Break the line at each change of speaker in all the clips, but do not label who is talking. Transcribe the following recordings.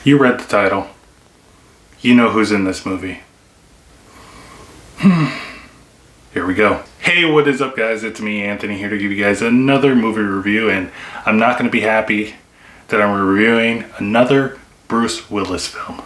You read the title. You know who's in this movie. Here we go. Hey, what is up, guys? It's me, Anthony, here to give you guys another movie review, and I'm not going to be happy that I'm reviewing another Bruce Willis film.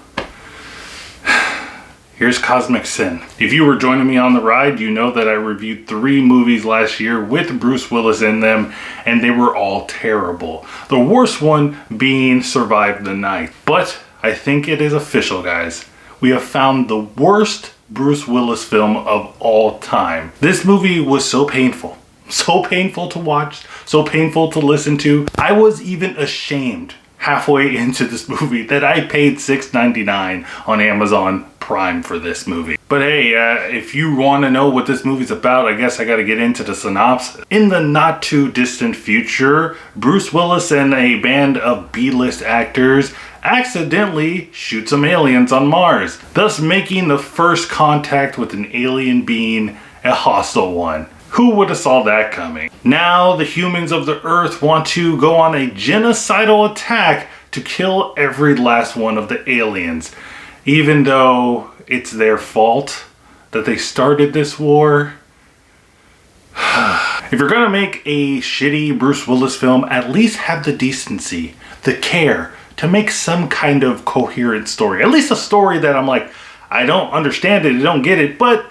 Here's Cosmic Sin. If you were joining me on the ride, you know that I reviewed 3 movies last year with Bruce Willis in them, and they were all terrible. The worst one being Survive the Night. But I think it is official, guys. We have found the worst Bruce Willis film of all time. This movie was so painful to watch, so painful to listen to. I was even ashamed halfway into this movie that I paid $6.99 on Amazon Prime for this movie. But hey, if you want to know what this movie's about, I guess I got to get into the synopsis. In the not too distant future, Bruce Willis and a band of B-list actors accidentally shoot some aliens on Mars, thus making the first contact with an alien being a hostile one. Who would have saw that coming? Now the humans of the Earth want to go on a genocidal attack to kill every last one of the aliens, even though it's their fault that they started this war. If you're gonna make a shitty Bruce Willis film, at least have the decency, the care to make some kind of coherent story. At least a story that I'm like, I don't understand it, I don't get it, but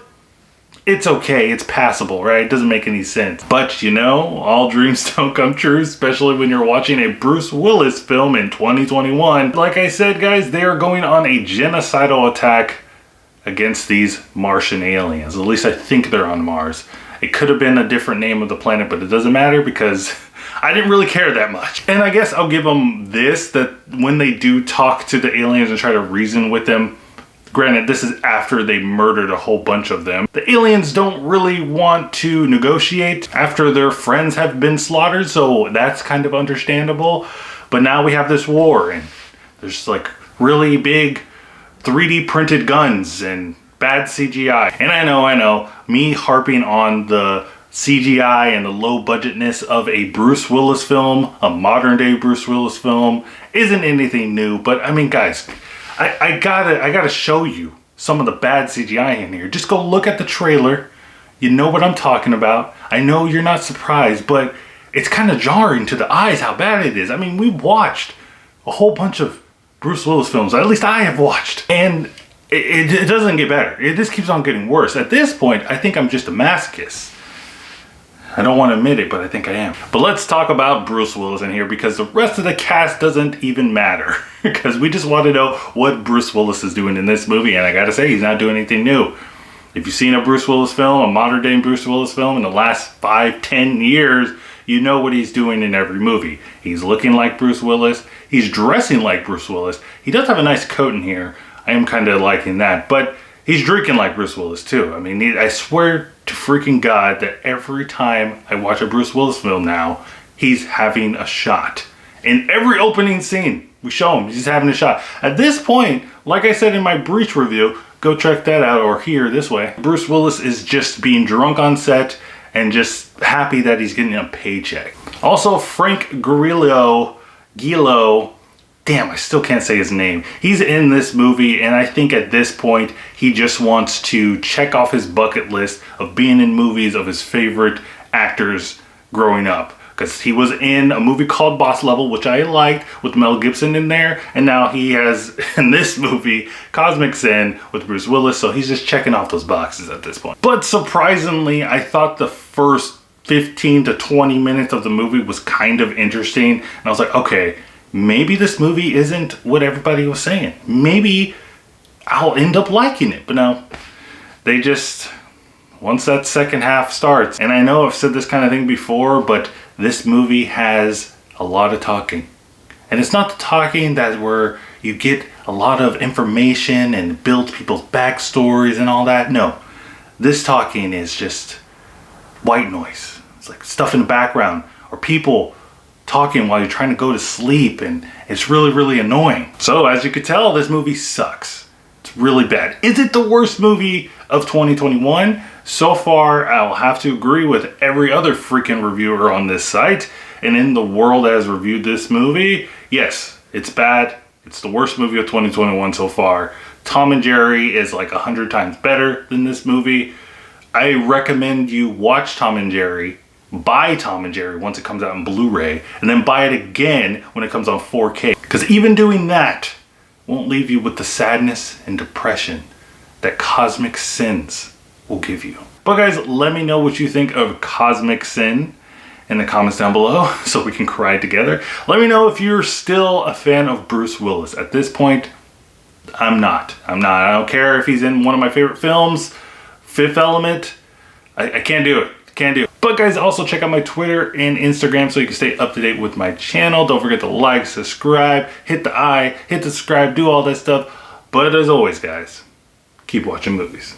it's okay, it's passable, right? It doesn't make any sense. But you know, all dreams don't come true, especially when you're watching a Bruce Willis film in 2021. Like I said, guys, they are going on a genocidal attack against these Martian aliens. At least I think they're on Mars. It could have been a different name of the planet, but it doesn't matter because I didn't really care that much. And I guess I'll give them this, that when they do talk to the aliens and try to reason with them, granted, this is after they murdered a whole bunch of them. The aliens don't really want to negotiate after their friends have been slaughtered, so that's kind of understandable. But now we have this war, and there's like really big 3D printed guns and bad CGI. And I know, me harping on the CGI and the low budgetness of a Bruce Willis film, a modern day Bruce Willis film, isn't anything new. But I mean, guys, I gotta show you some of the bad CGI in here. Just go look at the trailer. You know what I'm talking about. I know you're not surprised, but it's kind of jarring to the eyes how bad it is. I mean, we've watched a whole bunch of Bruce Willis films, at least I have watched, and it doesn't get better. It just keeps on getting worse. At this point, I think I'm just a masochist. I don't want to admit it, but I think I am. But let's talk about Bruce Willis in here, because the rest of the cast doesn't even matter. Because we just want to know what Bruce Willis is doing in this movie, and I gotta say, he's not doing anything new. If you've seen a Bruce Willis film, a modern day Bruce Willis film in the last 5-10 years, you know what he's doing in every movie. He's looking like Bruce Willis. He's dressing like Bruce Willis. He does have a nice coat in here. I am kind of liking that. But he's drinking like Bruce Willis too. I mean, I swear to freaking God that every time I watch a Bruce Willis film now, he's having a shot. In every opening scene, we show him, he's having a shot. At this point, like I said in my Breach review, go check that out, or here, this way. Bruce Willis is just being drunk on set and just happy that he's getting a paycheck. Also, Frank Grillo, damn, I still can't say his name. He's in this movie, and I think at this point, he just wants to check off his bucket list of being in movies of his favorite actors growing up. Because he was in a movie called Boss Level, which I liked, with Mel Gibson in there. And now he has, in this movie, Cosmic Sin with Bruce Willis. So he's just checking off those boxes at this point. But surprisingly, I thought the first 15 to 20 minutes of the movie was kind of interesting. And I was like, okay, maybe this movie isn't what everybody was saying. Maybe I'll end up liking it. But no, they just, once that second half starts, and I know I've said this kind of thing before, but this movie has a lot of talking. And it's not the talking that where you get a lot of information and build people's backstories and all that. No, this talking is just white noise. It's like stuff in the background, or people talking while you're trying to go to sleep, and it's really, really annoying. So as you could tell, this movie sucks. It's really bad. Is it the worst movie of 2021? So far, I'll have to agree with every other freaking reviewer on this site and in the world that has reviewed this movie. Yes, it's bad. It's the worst movie of 2021 so far. Tom and Jerry is like 100 times better than this movie. I recommend you watch Tom and Jerry, buy Tom and Jerry once it comes out on Blu-ray, and then buy it again when it comes on 4K. Because even doing that won't leave you with the sadness and depression that Cosmic Sins will give you. But guys, let me know what you think of Cosmic Sin in the comments down below so we can cry together. Let me know if you're still a fan of Bruce Willis. At this point, I'm not. I don't care if he's in one of my favorite films, Fifth Element. I can't do it. Can't do it. But guys, also check out my Twitter and Instagram so you can stay up to date with my channel. Don't forget to like, subscribe, hit the hit the subscribe, do all that stuff. But as always, guys, keep watching movies.